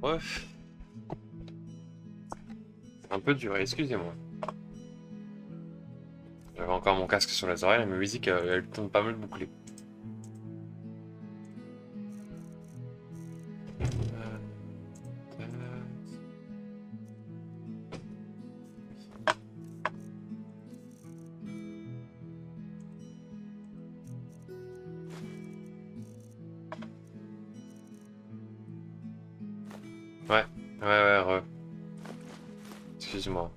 Ouais, c'est un peu dur, excusez-moi. J'avais encore mon casque sur les oreilles, la musique, elle tourne pas mal bouclée. Ouais, excuse-moi.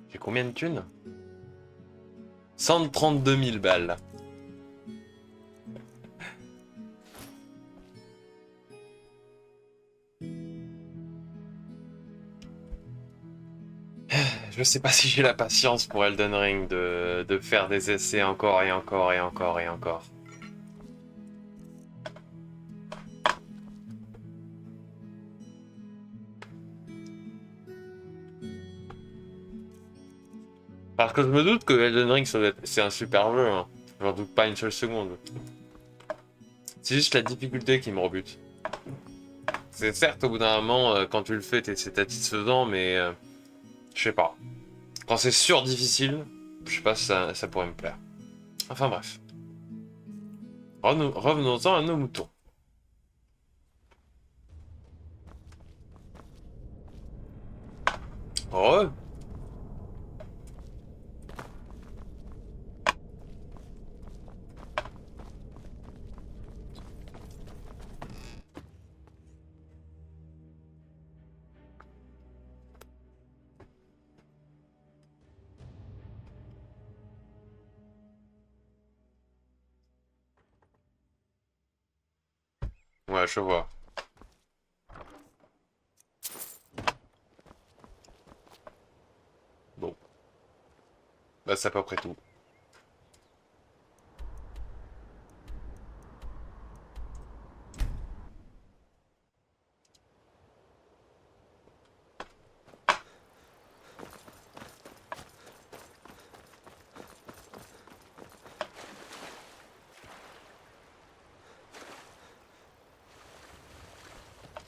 J'ai combien de thunes? 132 000 balles. Je sais pas si j'ai la patience pour Elden Ring de faire des essais encore et encore et encore et encore. Parce que je me doute que Elden Ring c'est un super jeu, hein. J'en doute pas une seule seconde. C'est juste la difficulté qui me rebute. C'est certes au bout d'un moment, quand tu le fais, c'est satisfaisant, mais je sais pas. Quand c'est sur difficile, je sais pas si ça pourrait me plaire. Enfin bref. Revenons-en à nos moutons. Oh, ouais, je vois. Bon, bah c'est à peu près tout.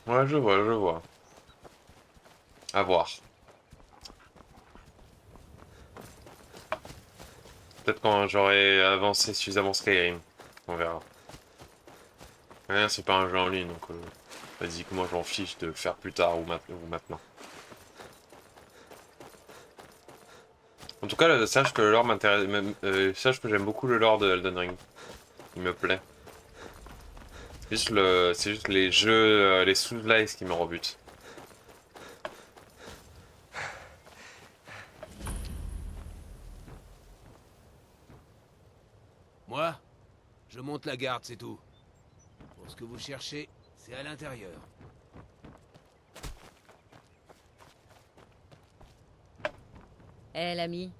Ouais, je vois, je vois. À voir. Peut-être quand j'aurai avancé suffisamment Skyrim. On verra. Ouais, c'est pas un jeu en ligne, donc vas-y, que moi je m'en fiche de le faire plus tard ou maintenant. En tout cas, sache que le lore m'intéresse. Sache que j'aime beaucoup le lore de Elden Ring. Il me plaît. C'est juste les jeux, les sous-lives qui me rebutent. Moi, je monte la garde, c'est tout. Pour ce que vous cherchez, c'est à l'intérieur. Eh l'ami,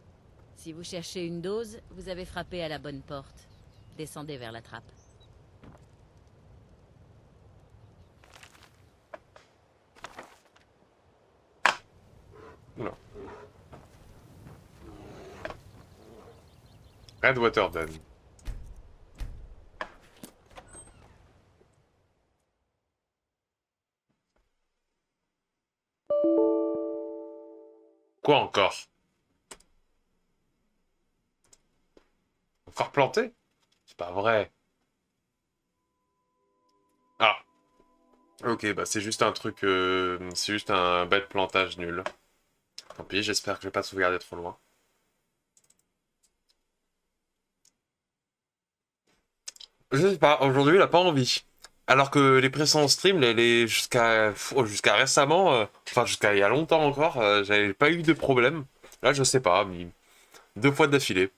si vous cherchez une dose, vous avez frappé à la bonne porte. Descendez vers la trappe. Oula. Redwater Dun. Quoi encore? Encore planté? C'est pas vrai. Ah, ok, bah c'est juste un truc, c'est juste un bête plantage nul. Tant pis, j'espère que je vais pas sauvegarder trop loin. Je sais pas, aujourd'hui il a pas envie. Alors que les précédents streams, jusqu'à récemment, enfin jusqu'à il y a longtemps encore, j'avais pas eu de problème. Là, je sais pas, mais 2 fois d'affilée.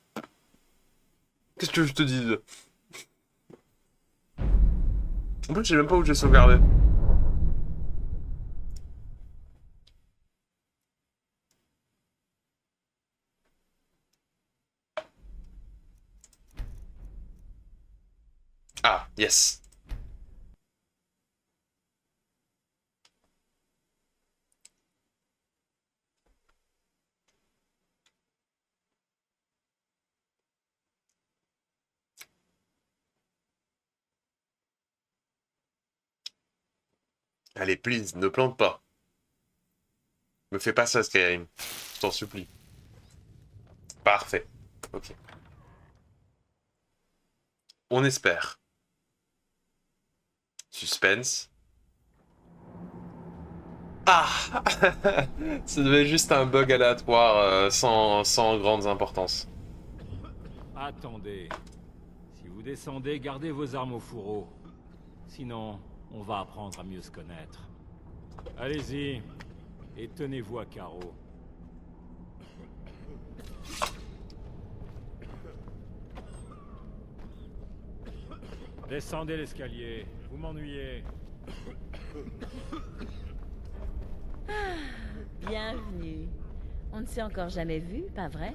Qu'est-ce que je te dise? En plus, je sais même pas où j'ai sauvegardé. Ah, yes. Allez, please, ne plante pas. Me fais pas ça, Skyrim. Je t'en supplie. Parfait. Ok. On espère. Suspense. Ah ça devait être juste un bug aléatoire sans grandes importances. Attendez. Si vous descendez, gardez vos armes au fourreau. Sinon, on va apprendre à mieux se connaître. Allez-y. Et tenez-vous à carreau. Descendez l'escalier. Vous m'ennuyez. Bienvenue. On ne s'est encore jamais vu, pas vrai?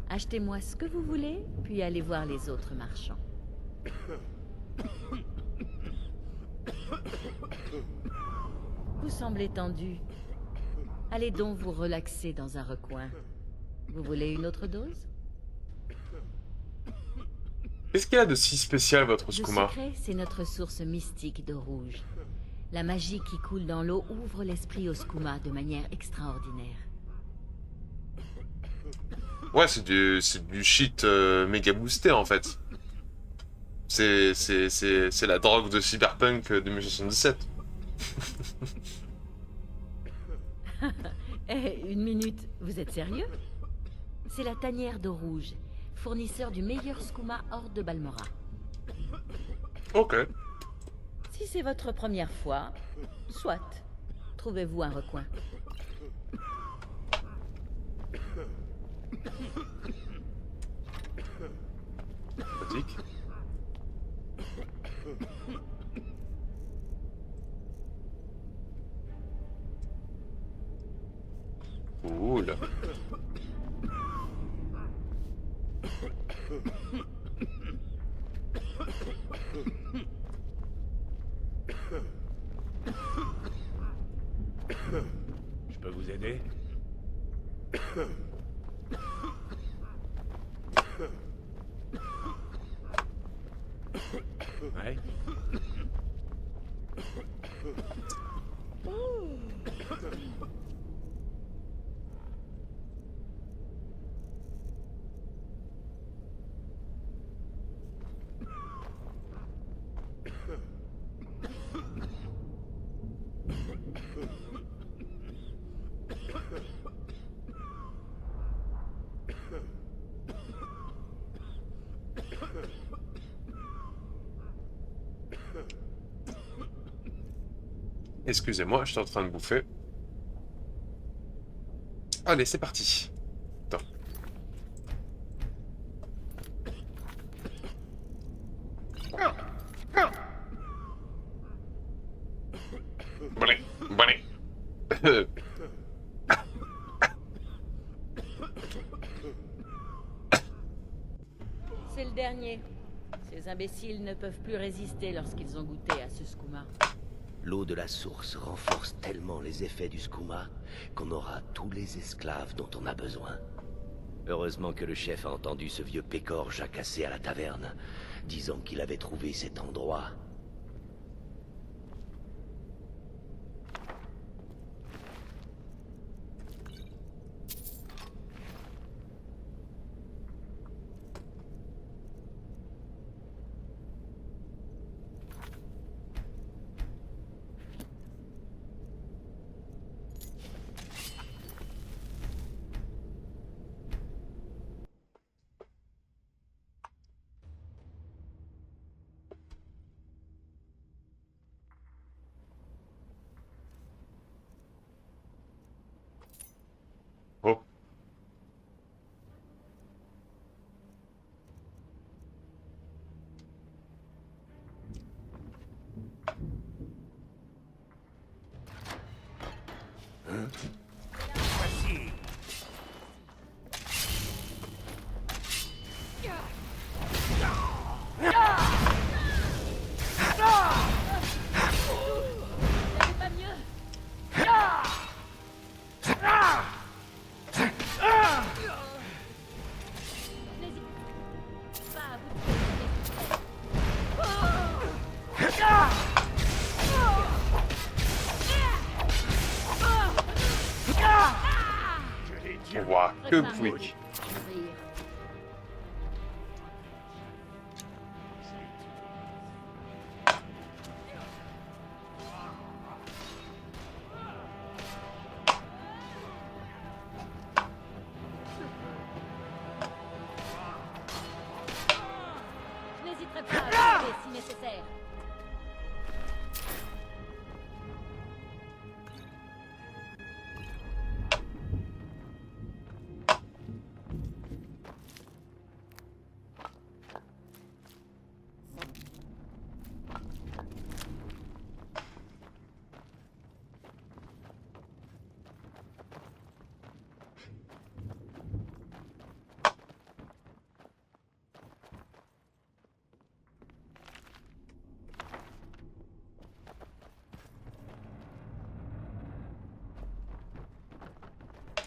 Achetez-moi ce que vous voulez, puis allez voir les autres marchands. Vous semblez tendu. Allez donc vous relaxer dans un recoin. Vous voulez une autre dose? Qu'est-ce qu'il y a de si spécial, votre Le skouma? secret, c'est notre source mystique d'eau rouge. La magie qui coule dans l'eau ouvre l'esprit au skouma de manière extraordinaire. Ouais, c'est du shit méga boosté, en fait. C'est la drogue de Cyberpunk 2077. Eh, une minute, vous êtes sérieux? C'est la tanière d'eau rouge, fournisseur du meilleur skouma hors de Balmora. Ok. Si c'est votre première fois, soit. Trouvez-vous un recoin. Pratique. Cool. Je peux vous aider? Ouais. Excusez-moi, je suis en train de bouffer. Allez, c'est parti. Attends. Bonnet, bonnet. C'est le dernier. Ces imbéciles ne peuvent plus résister lorsqu'ils ont goûté à ce skouma. L'eau de la source renforce tellement les effets du skouma qu'on aura tous les esclaves dont on a besoin. Heureusement que le chef a entendu ce vieux pécor jacasser à la taverne, disant qu'il avait trouvé cet endroit. Oh. C'est pas mieux. N'hésitez pas à vous Ouah, que quick. Je n'hésiterai pas à aider si nécessaire.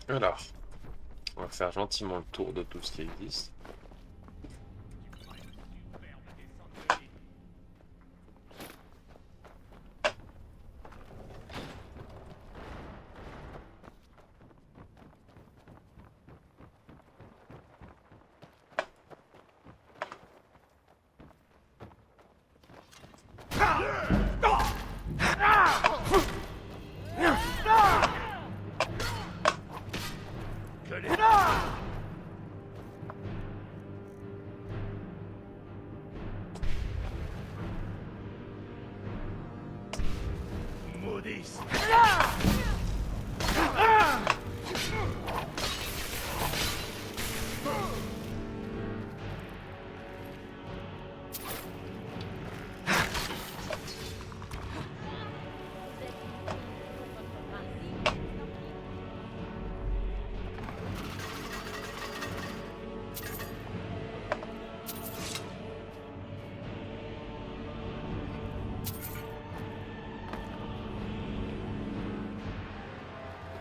Alors, on va faire gentiment le tour de tout ce qui existe.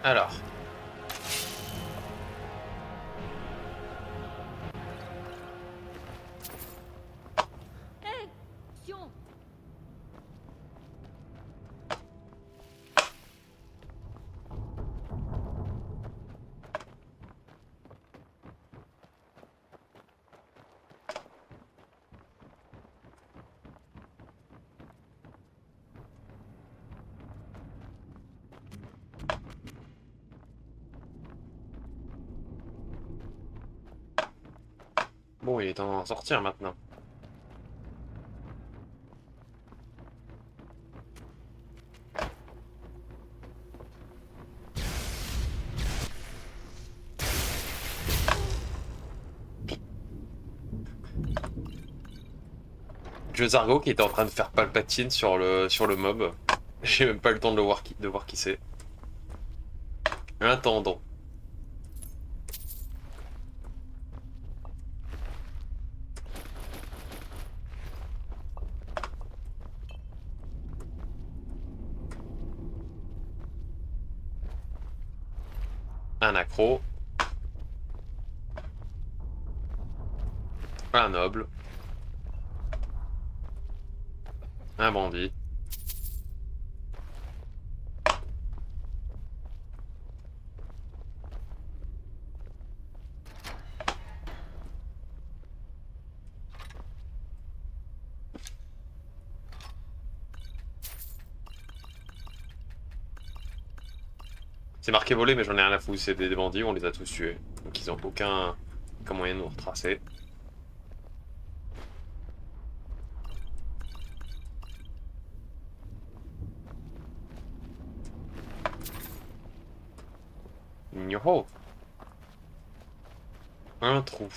Alors. Sion. Bon, il est temps d'en sortir maintenant. Le Zargo qui était en train de faire Palpatine sur le mob. J'ai même pas eu le temps de voir qui c'est. Attendons. Un accro. Un noble. Un bandit. C'est marqué volé, mais j'en ai rien à foutre. C'est des bandits, on les a tous tués. Donc ils ont aucun moyen de nous retracer. Yoho. Un trou.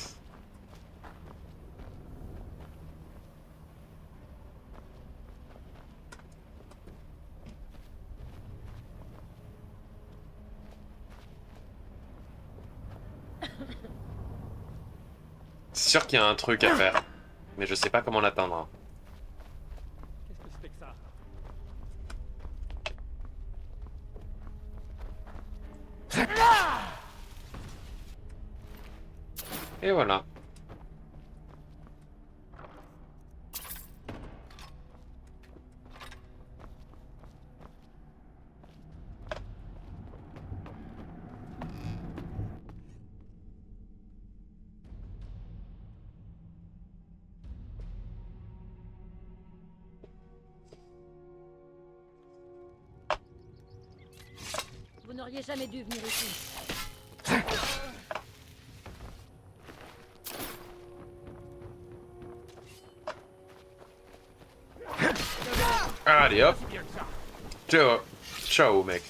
C'est sûr qu'il y a un truc à faire, mais je sais pas comment l'atteindre. Qu'est-ce que c'était que ça? Et voilà. n'auriez jamais dû venir ici. Allez hop. Ciao. Ciao mec.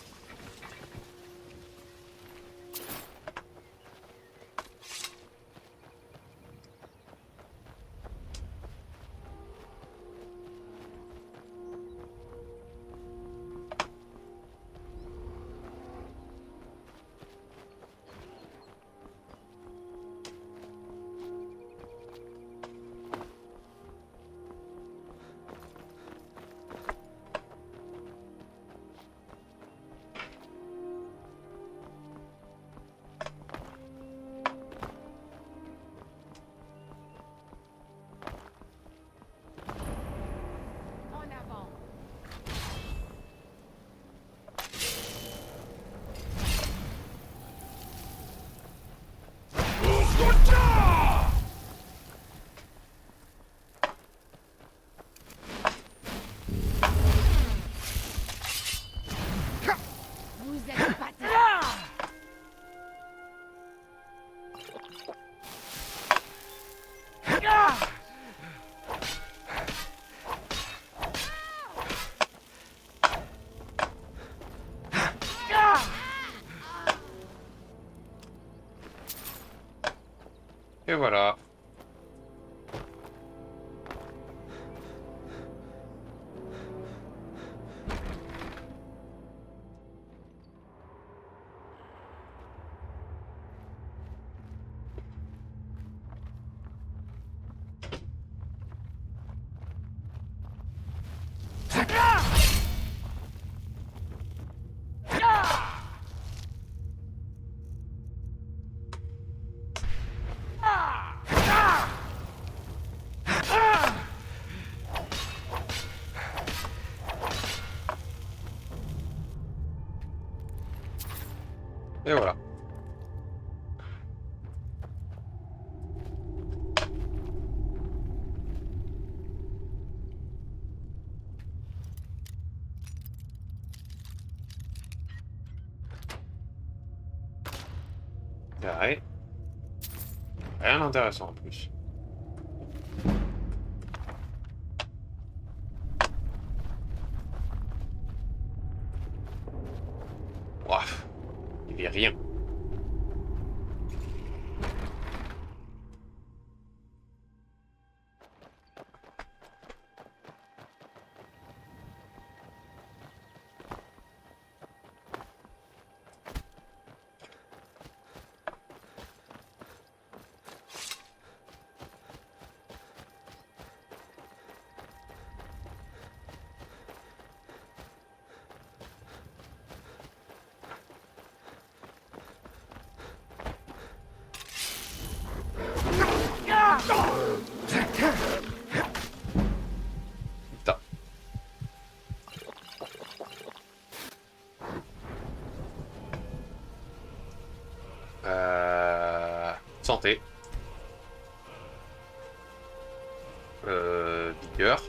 En avant. Vous êtes pas Et voilà. Et voilà. Carré. Rien d'intéressant en plus. Ouah. Il y a rien. Putain. Santé. Vigueur.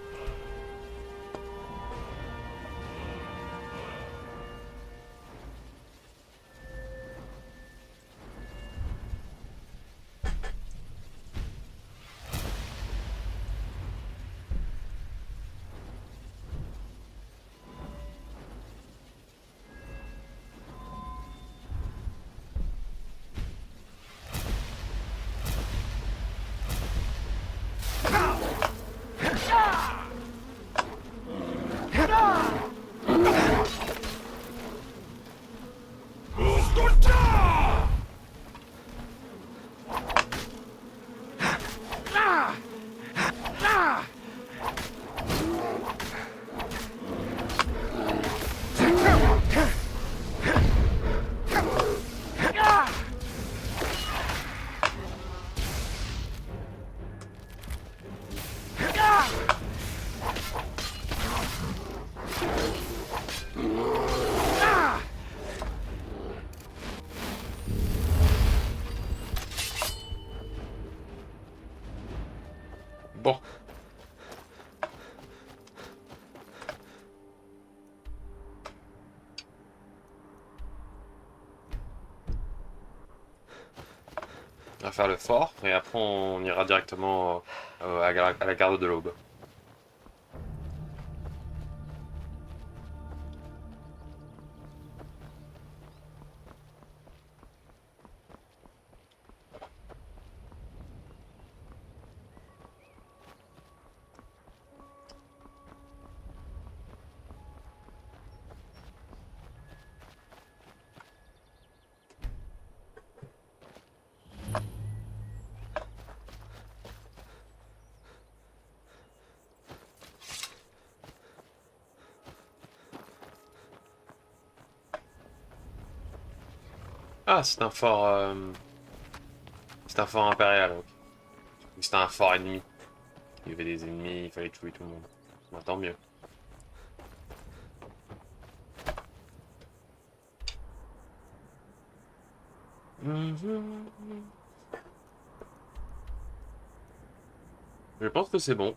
On va faire le fort et après on ira directement à la garde de l'Aube. Ah, c'est un fort... c'est un fort impérial. Ok. C'était un fort ennemi. Il y avait des ennemis, il fallait tuer tout le monde. Bon, tant mieux. Je pense que c'est bon.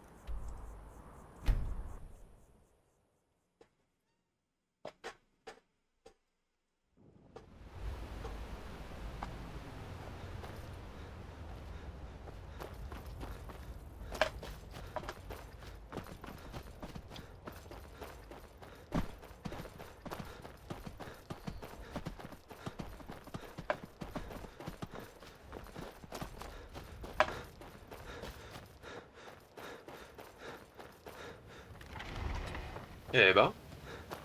Eh ben,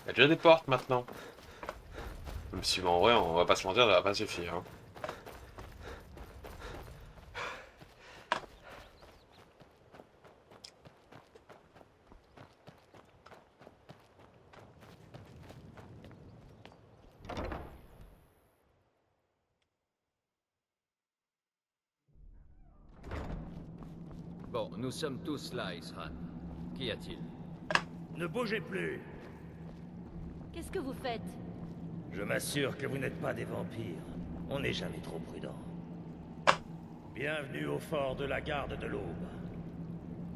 il y a déjà des portes maintenant. Même si en vrai, on va pas se mentir, ça va pas suffire. Hein. Bon, nous sommes tous là, Isran. Qu'y a-t-il? Ne bougez plus. Qu'est-ce que vous faites? Je m'assure que vous n'êtes pas des vampires. On n'est jamais trop prudent. Bienvenue au fort de la garde de l'Aube.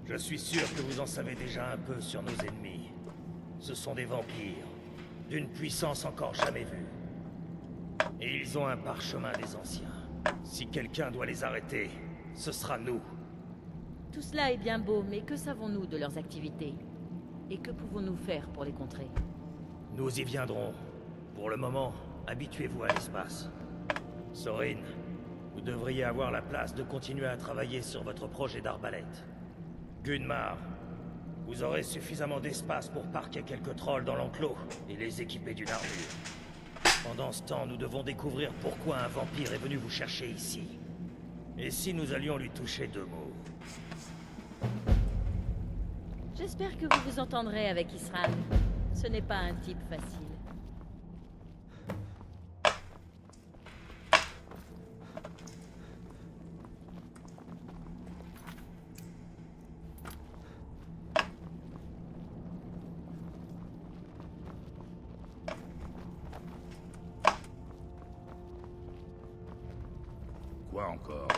Je suis sûr que vous en savez déjà un peu sur nos ennemis. Ce sont des vampires, d'une puissance encore jamais vue. Et ils ont un parchemin des anciens. Si quelqu'un doit les arrêter, ce sera nous. Tout cela est bien beau, mais que savons-nous de leurs activités? Et que pouvons-nous faire pour les contrer? Nous y viendrons. Pour le moment, habituez-vous à l'espace. Sorin, vous devriez avoir la place de continuer à travailler sur votre projet d'arbalète. Gunmar, vous aurez suffisamment d'espace pour parquer quelques trolls dans l'enclos et les équiper d'une armure. Pendant ce temps, nous devons découvrir pourquoi un vampire est venu vous chercher ici. Et si nous allions lui toucher 2 mots? J'espère que vous vous entendrez avec Isran. Ce n'est pas un type facile. Quoi encore?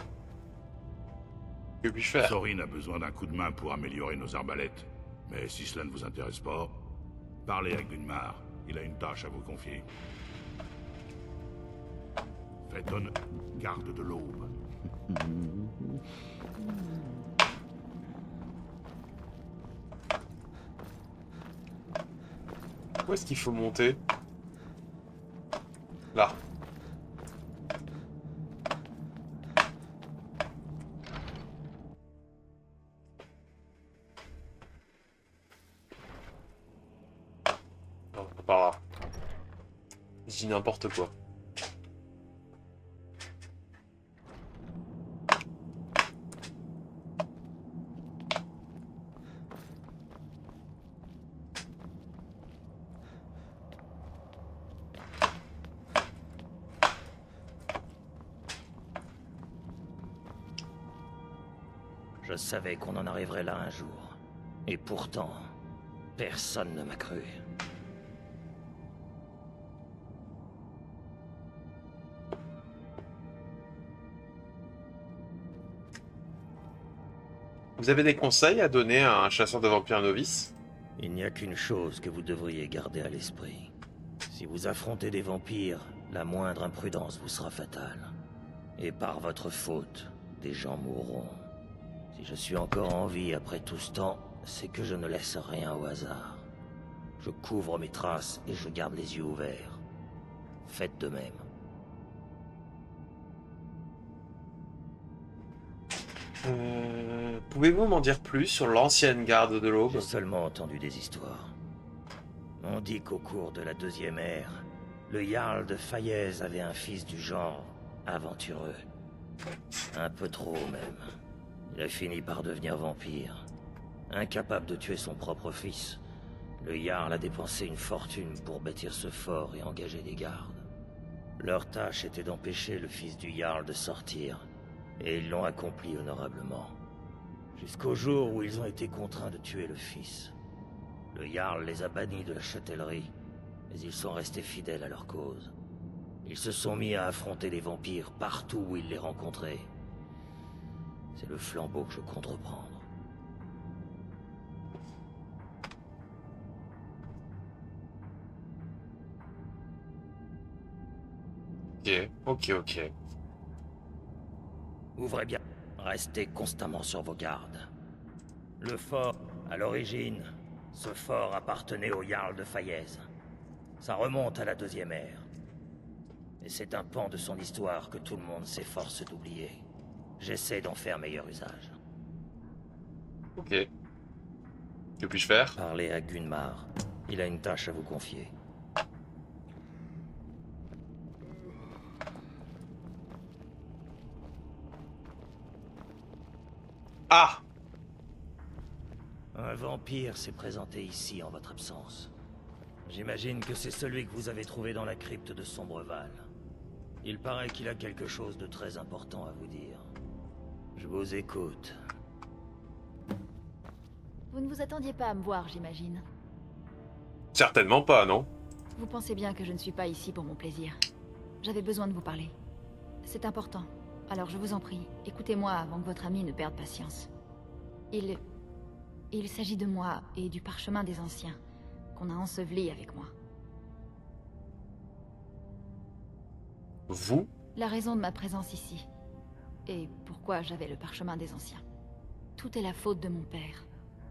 Que puis-je faire? Sorin a besoin d'un coup de main pour améliorer nos arbalètes. Mais si cela ne vous intéresse pas, parlez à Gunmar. Il a une tâche à vous confier. Faites honneur, garde de l'Aube. Où est-ce qu'il faut monter? Là. Non, par là. Je dis n'importe quoi. Je savais qu'on en arriverait là un jour. Et pourtant, personne ne m'a cru. Vous avez des conseils à donner à un chasseur de vampires novice? Il n'y a qu'une chose que vous devriez garder à l'esprit. Si vous affrontez des vampires, la moindre imprudence vous sera fatale. Et par votre faute, des gens mourront. Si je suis encore en vie après tout ce temps, c'est que je ne laisse rien au hasard. Je couvre mes traces et je garde les yeux ouverts. Faites de même. Pouvez-vous m'en dire plus sur l'ancienne garde de l'Aube? J'ai seulement entendu des histoires. On dit qu'au cours de la deuxième ère, le Jarl de Fayez avait un fils du genre aventureux. Un peu trop même. Il a fini par devenir vampire. Incapable de tuer son propre fils, le Jarl a dépensé une fortune pour bâtir ce fort et engager des gardes. Leur tâche était d'empêcher le fils du Jarl de sortir, et ils l'ont accompli honorablement. Jusqu'au jour où ils ont été contraints de tuer le fils. Le Jarl les a bannis de la châtellerie, mais ils sont restés fidèles à leur cause. Ils se sont mis à affronter les vampires partout où ils les rencontraient. C'est le flambeau que je compte reprendre. Ok. Ouvrez bien. Restez constamment sur vos gardes. Le fort, à l'origine, ce fort appartenait au Jarl de Fayez. Ça remonte à la deuxième ère. Et c'est un pan de son histoire que tout le monde s'efforce d'oublier. J'essaie d'en faire meilleur usage. Ok. Que puis-je faire? Parlez à Gunmar. Il a une tâche à vous confier. Ah! Un vampire s'est présenté ici en votre absence. J'imagine que c'est celui que vous avez trouvé dans la crypte de Sombreval. Il paraît qu'il a quelque chose de très important à vous dire. Je vous écoute. Vous ne vous attendiez pas à me voir, j'imagine. Certainement pas, non? Vous pensez bien que je ne suis pas ici pour mon plaisir. J'avais besoin de vous parler. C'est important. Alors je vous en prie, écoutez-moi avant que votre ami ne perde patience. Il s'agit de moi et du parchemin des anciens, qu'on a enseveli avec moi. Vous? La raison de ma présence ici, et pourquoi j'avais le parchemin des anciens. Tout est la faute de mon père.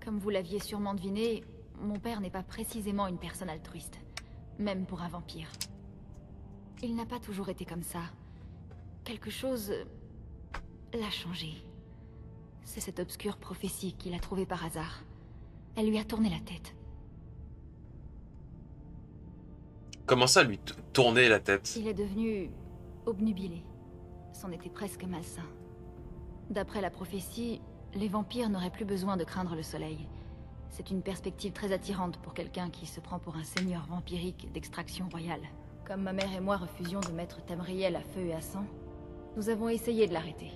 Comme vous l'aviez sûrement deviné, mon père n'est pas précisément une personne altruiste, même pour un vampire. Il n'a pas toujours été comme ça. Quelque chose l'a changé. C'est cette obscure prophétie qu'il a trouvée par hasard. Elle lui a tourné la tête. Comment ça lui tourner la tête? Il est devenu obnubilé. C'en était presque malsain. D'après la prophétie, les vampires n'auraient plus besoin de craindre le soleil. C'est une perspective très attirante pour quelqu'un qui se prend pour un seigneur vampirique d'extraction royale. Comme ma mère et moi refusions de mettre Tamriel à feu et à sang, nous avons essayé de l'arrêter.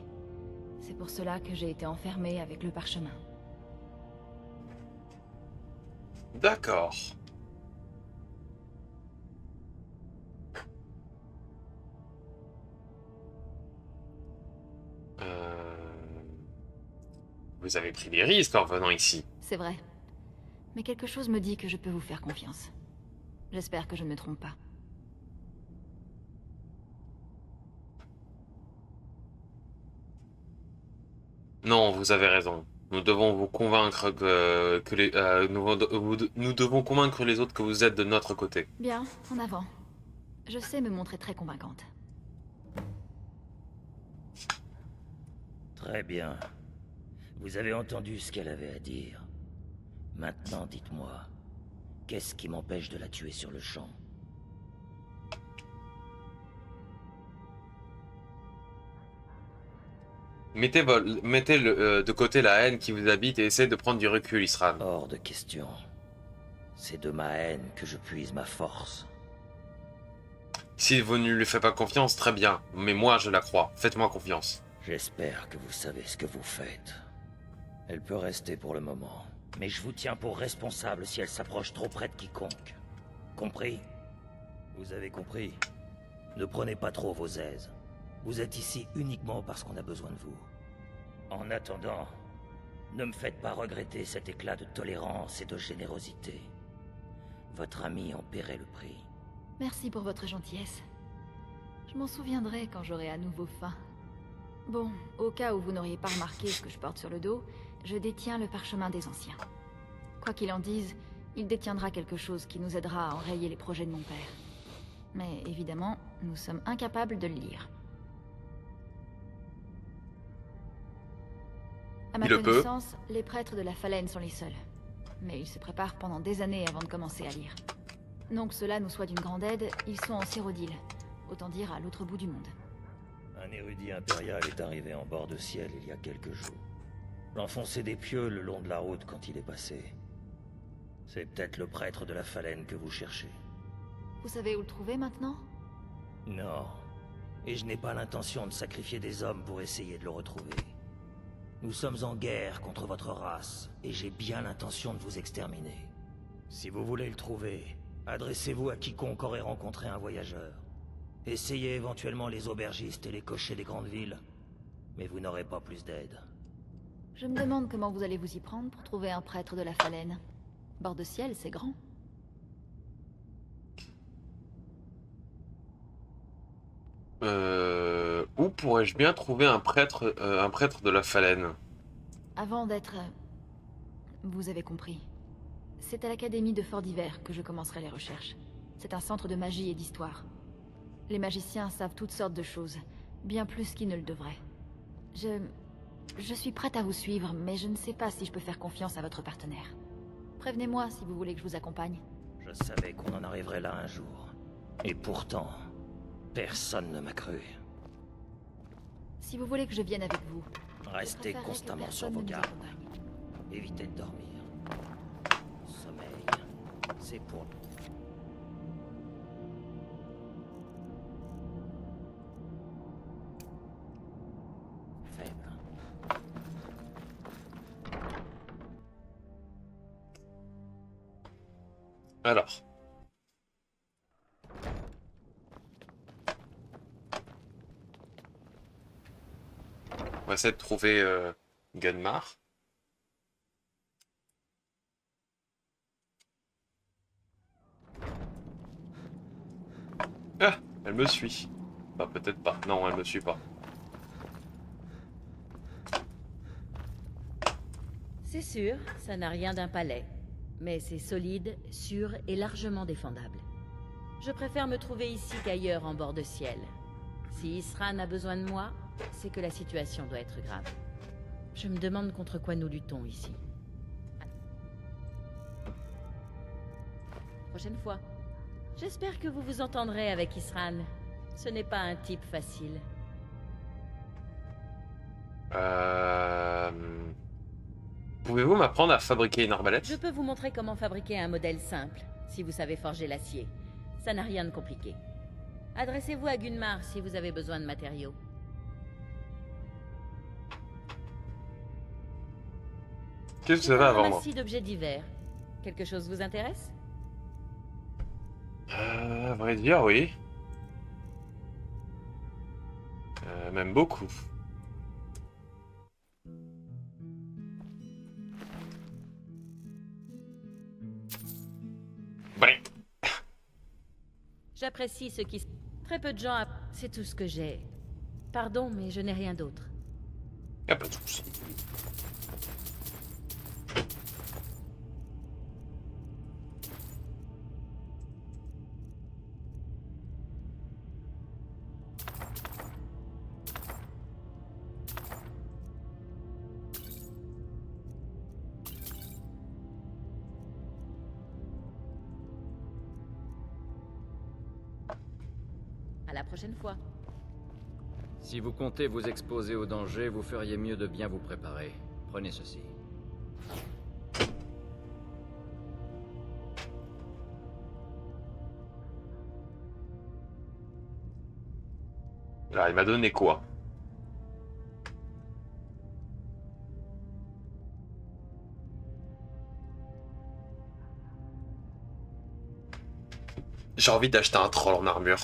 C'est pour cela que j'ai été enfermée avec le parchemin. D'accord. Vous avez pris des risques en venant ici. C'est vrai. Mais quelque chose me dit que je peux vous faire confiance. J'espère que je ne me trompe pas. Non, vous avez raison. Nous devons vous convaincre nous devons convaincre les autres que vous êtes de notre côté. Bien, en avant. Je sais me montrer très convaincante. Très bien. Vous avez entendu ce qu'elle avait à dire. Maintenant, dites-moi, qu'est-ce qui m'empêche de la tuer sur le champ? Mettez de côté la haine qui vous habite et essayez de prendre du recul, Isran. Hors de question. C'est de ma haine que je puise ma force. Si vous ne lui faites pas confiance, très bien. Mais moi, je la crois. Faites-moi confiance. J'espère que vous savez ce que vous faites. Elle peut rester pour le moment. Mais je vous tiens pour responsable si elle s'approche trop près de quiconque. Compris? Vous avez compris? Ne prenez pas trop vos aises. Vous êtes ici uniquement parce qu'on a besoin de vous. En attendant, ne me faites pas regretter cet éclat de tolérance et de générosité. Votre ami en paierait le prix. Merci pour votre gentillesse. Je m'en souviendrai quand j'aurai à nouveau faim. Bon, au cas où vous n'auriez pas remarqué ce que je porte sur le dos, je détiens le parchemin des anciens. Quoi qu'il en dise, il détiendra quelque chose qui nous aidera à enrayer les projets de mon père. Mais évidemment, nous sommes incapables de le lire. À ma Il le peut. connaissance, les prêtres de la Phalène sont les seuls. Mais ils se préparent pendant des années avant de commencer à lire. Non que cela nous soit d'une grande aide, ils sont en Cyrodiil, autant dire à l'autre bout du monde. Un érudit impérial est arrivé en bord de ciel il y a quelques jours. L'enfonçait des pieux le long de la route quand il est passé. C'est peut-être le prêtre de la Phalène que vous cherchez. Vous savez où le trouver maintenant? Non. Et je n'ai pas l'intention de sacrifier des hommes pour essayer de le retrouver. Nous sommes en guerre contre votre race, et j'ai bien l'intention de vous exterminer. Si vous voulez le trouver, adressez-vous à quiconque aurait rencontré un voyageur. Essayez éventuellement les aubergistes et les cochers des grandes villes, mais vous n'aurez pas plus d'aide. Je me demande comment vous allez vous y prendre pour trouver un prêtre de la Phalène. Bord de ciel, c'est grand. Où pourrais-je bien trouver un prêtre de la Phalène? Avant d'être... Vous avez compris. C'est à l'Académie de Fort d'Hiver que je commencerai les recherches. C'est un centre de magie et d'histoire. Les magiciens savent toutes sortes de choses, bien plus qu'ils ne le devraient. Je suis prête à vous suivre, mais je ne sais pas si je peux faire confiance à votre partenaire. Prévenez-moi si vous voulez que je vous accompagne. Je savais qu'on en arriverait là un jour. Et pourtant, personne ne m'a cru. Si vous voulez que je vienne avec vous, Restez constamment sur vos gardes. Évitez de dormir. Sommeil, c'est pour... faible. Alors. On va essayer de trouver Gunmar. Ah, elle me suit. Bah peut-être pas. Non, elle me suit pas. C'est sûr, ça n'a rien d'un palais. Mais c'est solide, sûr et largement défendable. Je préfère me trouver ici qu'ailleurs en bord de ciel. Si Isran a besoin de moi, c'est que la situation doit être grave. Je me demande contre quoi nous luttons ici. Prochaine fois. J'espère que vous vous entendrez avec Isran. Ce n'est pas un type facile. Pouvez-vous m'apprendre à fabriquer une arbalète? Je peux vous montrer comment fabriquer un modèle simple, si vous savez forger l'acier. Ça n'a rien de compliqué. Adressez-vous à Gunmar si vous avez besoin de matériaux. Qu'est-ce que vous avez à Un vendre? ramassis d'objets divers. Quelque chose vous intéresse? À vrai dire, oui. Même beaucoup. Ouais. J'apprécie ce qui... Très peu de gens... C'est tout ce que j'ai. Pardon, mais je n'ai rien d'autre. Y'a pas de soucis. À la prochaine fois. Si vous comptez vous exposer au danger, vous feriez mieux de bien vous préparer. Prenez ceci. Alors, il m'a donné quoi? J'ai envie d'acheter un troll en armure.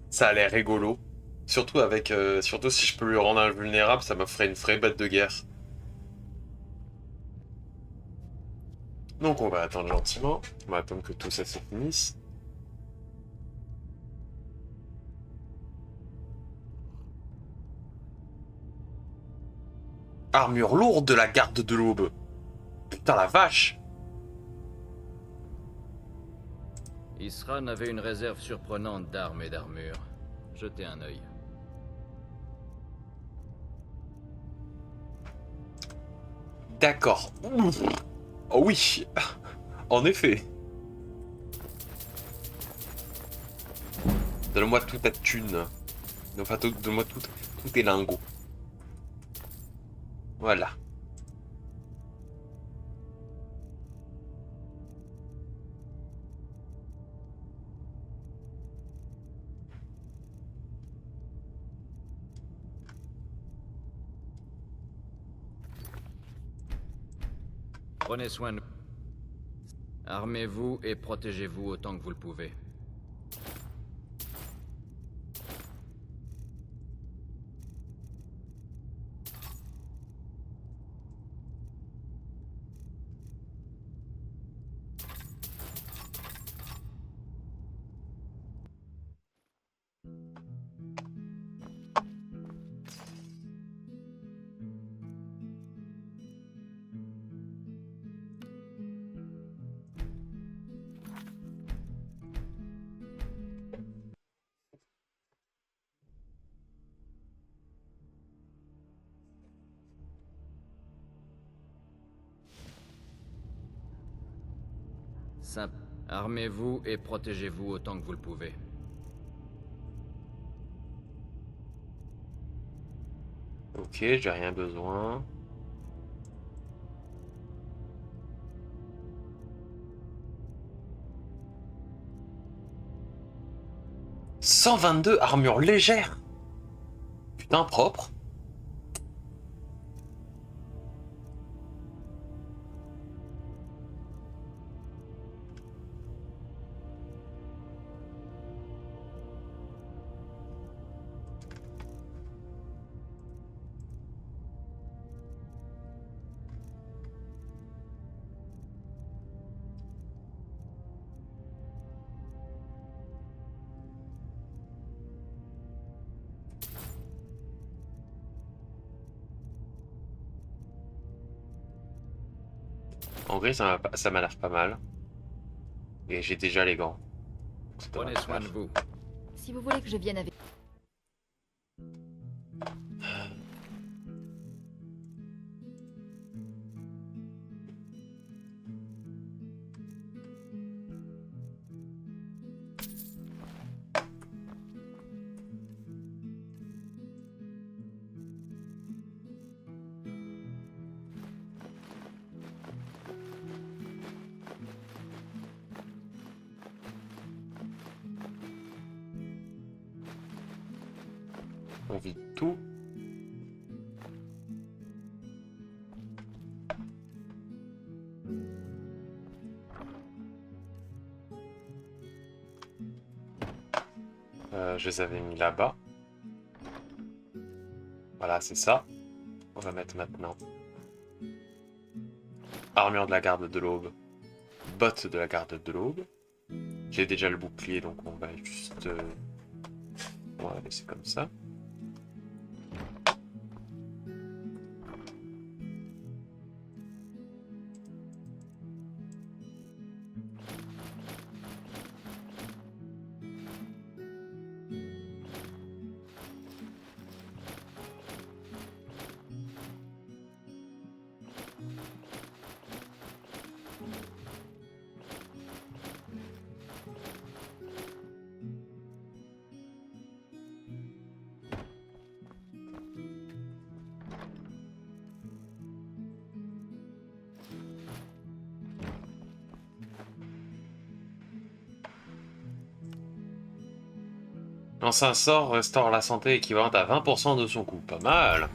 Ça a l'air rigolo. Surtout avec, surtout si je peux lui rendre invulnérable, ça me ferait une vraie bête de guerre. Donc on va attendre gentiment. On va attendre que tout ça se finisse. Armure lourde de la garde de l'aube. Putain la vache. Isran avait une réserve surprenante d'armes et d'armures. Jetez un œil. D'accord. Oh oui. En effet. Donne-moi toute ta thune. Enfin, donne-moi tous tes lingots. Voilà. Prenez soin de... Armez-vous et protégez-vous autant que vous le pouvez. Simple. Armez-vous et protégez-vous autant que vous le pouvez. Ok, j'ai rien besoin. « 122 armure légère !» Putain, propre. En vrai, ça m'a l'air pas mal. Et j'ai déjà les gants. Ça devrait Prenez soin faire. de vous. Si vous voulez que je vienne avec... On vide tout. Je les avais mis là-bas. Voilà, c'est ça. On va mettre maintenant. Armure de la garde de l'aube. Bottes de la garde de l'aube. J'ai déjà le bouclier, donc on va juste... on va laisser comme ça. Lance un sort, restaure la santé équivalente à 20% de son coût. Pas mal.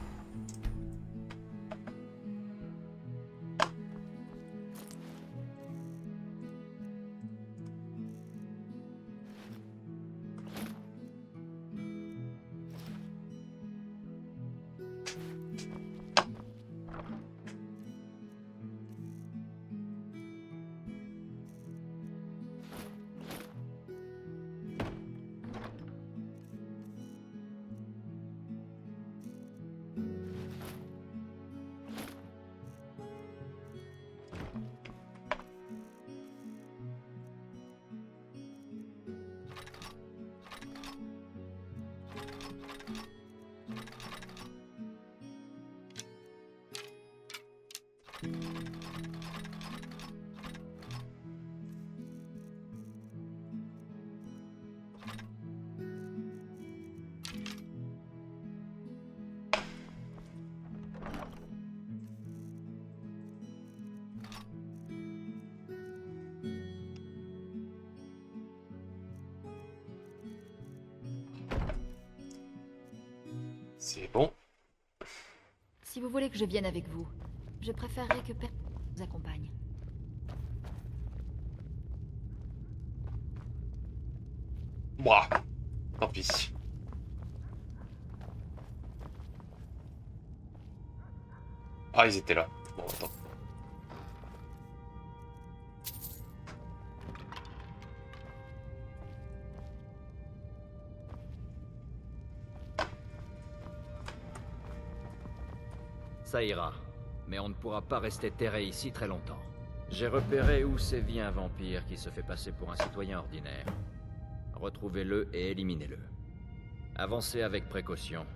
C'est bon. Si vous voulez que je vienne avec vous, je préférerais que personne vous accompagne. Ouah. Tant pis. Ah, ils étaient là. Bon, attends. Ça ira, mais on ne pourra pas rester terré ici très longtemps. J'ai repéré où sévit un vampire qui se fait passer pour un citoyen ordinaire. Retrouvez-le et éliminez-le. Avancez avec précaution.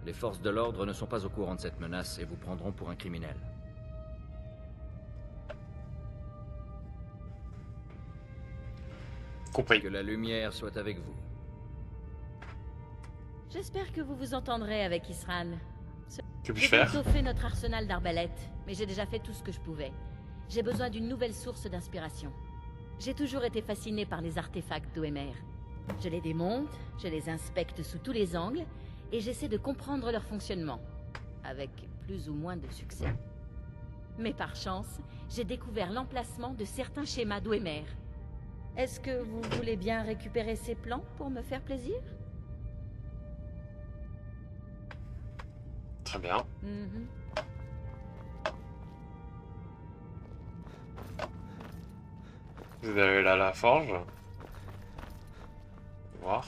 Les forces de l'ordre ne sont pas au courant de cette menace et vous prendront pour un criminel. Compris. Que la lumière soit avec vous. J'espère que vous vous entendrez avec Isran. Que puis-je J'ai faire? bientôt fait notre arsenal d'arbalètes, mais j'ai déjà fait tout ce que je pouvais. J'ai besoin d'une nouvelle source d'inspiration. J'ai toujours été fasciné par les artefacts d'Oemer. Je les démonte, je les inspecte sous tous les angles, et j'essaie de comprendre leur fonctionnement, avec plus ou moins de succès. Mais par chance, j'ai découvert l'emplacement de certains schémas d'Oemer. Est-ce que vous voulez bien récupérer ces plans pour me faire plaisir? Très bien. Vous avez là la forge. Voir.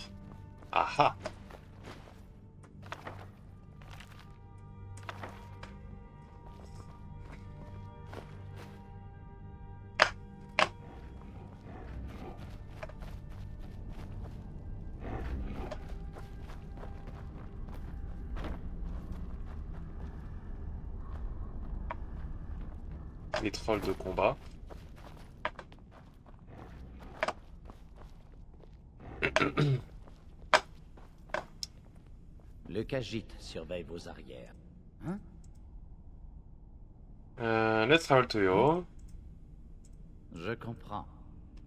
Ah ah. Les trolls de combat. Le Khajiit surveille vos arrières. Hein? Let's travel to you. Je comprends.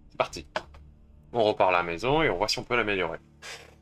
C'est parti. On repart à la maison et on voit si on peut l'améliorer.